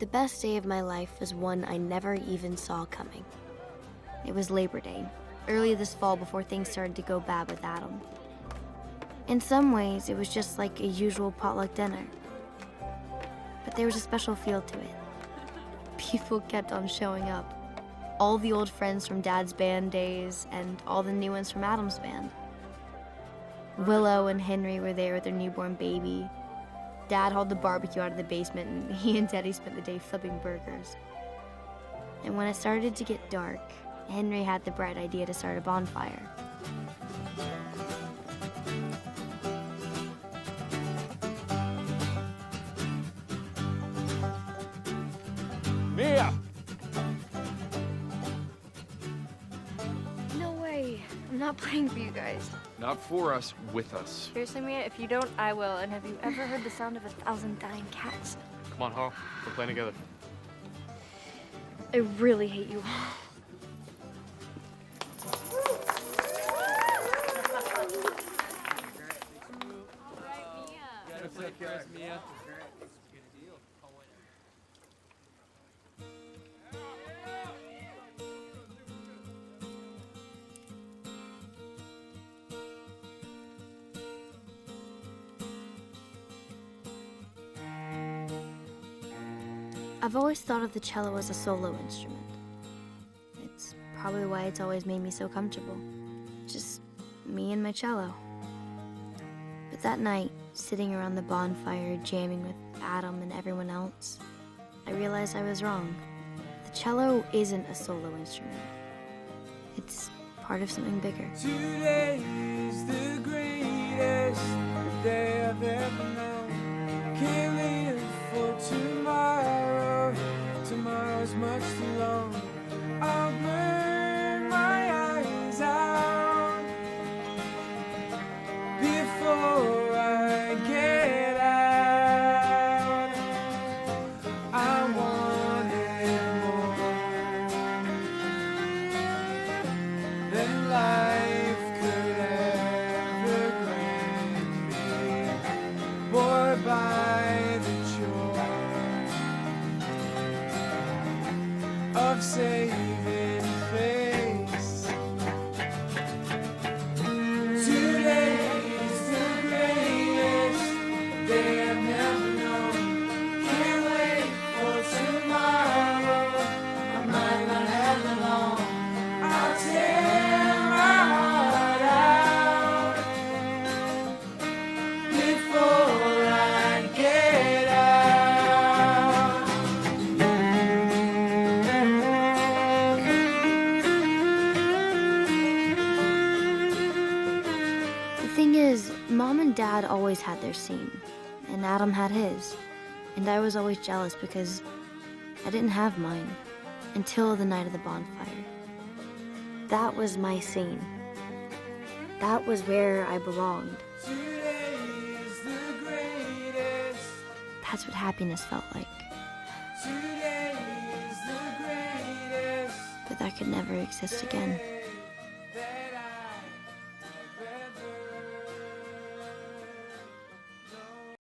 The best day of my life was one I never even saw coming. It was Labor Day, early this fall before things started to go bad with Adam. In some ways, it was just like a usual potluck dinner. But there was a special feel to it. People kept on showing up. All the old friends from Dad's band days and all the new ones from Adam's band. Willow and Henry were there with their newborn baby. Dad hauled the barbecue out of the basement, and he and Teddy spent the day flipping burgers. And when it started to get dark, Henry had the bright idea to start a bonfire. Mia! No way. I'm not playing for you guys. Not for us, with us. Seriously, Mia, if you don't, I will. And have you ever heard the sound of 1,000 dying cats? Come on, Hall. We're playing together. I really hate you. Mia. I've always thought of the cello as a solo instrument. It's probably why it's always made me so comfortable. Just me and my cello. But that night, sitting around the bonfire, jamming with Adam and everyone else, I realized I was wrong. The cello isn't a solo instrument. It's part of something bigger. Today is the greatest day I've ever known. Can't live for tomorrow. Tomorrow's much too long. I'll burn my eyes out before I get out. I want it more than life could ever grant me. Boy, by the joy of saving face. Today is the greatest day I've never known. Can't wait for tomorrow. I might not have it long. I'll tear my heart out before I get out. The thing is, Mom and Dad always had their scene, and Adam had his. And I was always jealous because I didn't have mine until the night of the bonfire. That was my scene. That was where I belonged. Today is the greatest. That's what happiness felt like. Today is the greatest. But that could never exist again.